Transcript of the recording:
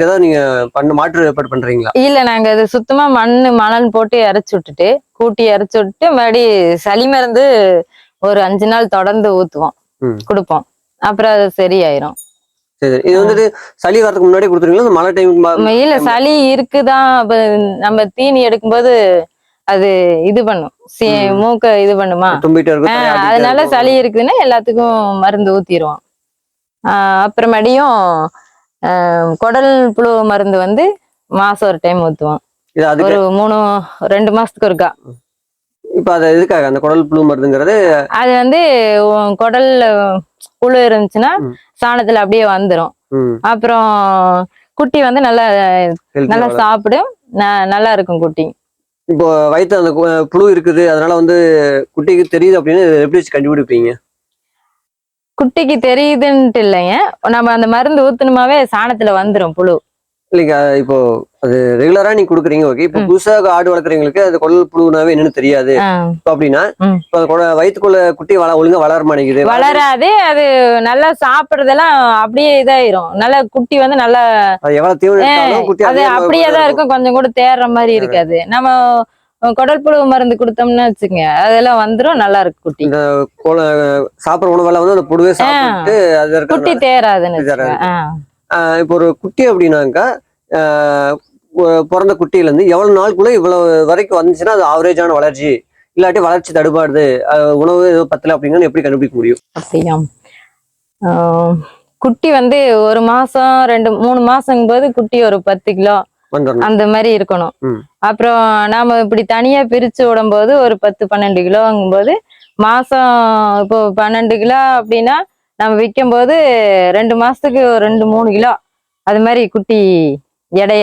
ஏதாவது நீங்க மாற்று ஏற்பாடு பண்றீங்களா? இல்ல நாங்க அது சுத்தமா மணல் போட்டு இறைச்சி விட்டுட்டு கூட்டி இறைச்சி விட்டுட்டு மறுபடி சளி மருந்து ஒரு 5 நாள் தொடர்ந்து ஊத்துவோம், கொடுப்போம். அப்புறம் அது சரியாயிரும். சரி, இது வந்துட்டு சளி வரதுக்கு முன்னாடி கொடுத்துருவீங்களா? மழை டைம் இல்ல சளி இருக்குதான். நம்ம தீனி எடுக்கும்போது அது இது பண்ணும், மூக்க இது பண்ணுமா, அதனால சளி இருக்குதுன்னா எல்லாத்துக்கும் மருந்து ஊத்திடுவோம். அப்புறமேடியும் குடல் புழு மருந்து வந்து மாசம் ஒரு டைம் ஊத்துவோம், ஒரு 2 மாசத்துக்கு ஒருக்கா. இப்ப அது எதுக்காக அந்த குடல் புழு மருந்துங்கிறது? அது வந்து குடல்ல புழு இருந்துச்சுன்னா சாணத்துல அப்படியே வந்துரும். அப்புறம் குட்டி வந்து நல்லா நல்லா சாப்பிடும், நல்லா இருக்கும் குட்டி. இப்போ வயிற்று அந்த புழு இருக்குது, அதனால வந்து குட்டிக்கு தெரியுது அப்படின்னு எப்படி வச்சு கண்டுபிடிப்பீங்க? குட்டிக்கு தெரியுதுன்ட்டு இல்லைங்க, நம்ம அந்த மருந்து ஊத்தணுமாவே சாணத்துல வந்துரும் புழு. இல்லைங்க, இப்போ அது ரெகுலரா நீங்க குடுக்குறீங்க, ஓகே. இப்போ புதுசா ஆடு வளர்க்குறவங்களுக்கு அது குடல் புழுனாவே என்னன்னு தெரியாது அப்படின்னா, வயிற்றுக்குள்ள குட்டி ஒழுங்கா வளர மாட்டேங்குது, வளராது. அது நல்லா சாப்பிடுறதெல்லாம் அப்படியே இதாயிரும். நல்லா குட்டி வந்து நல்லா அது அப்படியேதான் இருக்கும், கொஞ்சம் கூட தேர்ற மாதிரி இருக்காது. நம்ம குடல் புழு மருந்து கொடுத்தோம்னா வச்சுங்க, அதெல்லாம் வந்துரும், நல்லா இருக்கு குட்டி. இந்த சாப்பிடுற உணவெல்லாம் வந்து அந்த புழுவே சாப்பிட்டு அது குட்டி தேராதுன்னு. இப்போ ஒரு குட்டி அப்படின்னாக்கா பிறந்த குட்டியில இருந்து எவ்வளவு நாளுக்குள்ள இவ்வளவு வரைக்கும் வந்துச்சுன்னா அது ஆவரேஜான வளர்ச்சி, இல்லாட்டி வளர்ச்சி தடுப்பாடுது, உணவு ஏதோ பத்தல அப்படிங்கன்னு எப்படி கண்டுபிடிக்க முடியும்? அப்படியா, குட்டி வந்து 1 மாசம் 2-3 மாசங்கும் போது குட்டி ஒரு 10 கிலோ அந்த மாதிரி இருக்கணும். அப்புறம் நாம இப்படி தனியா பிரிச்சு விடும் போது ஒரு 10-12 கிலோங்கும் போது மாசம் இப்போ 12 கிலோ அப்படின்னா நம்ம விற்கும் போது 2 மாசத்துக்கு 2-3 கிலோ அது மாதிரி குட்டி எடை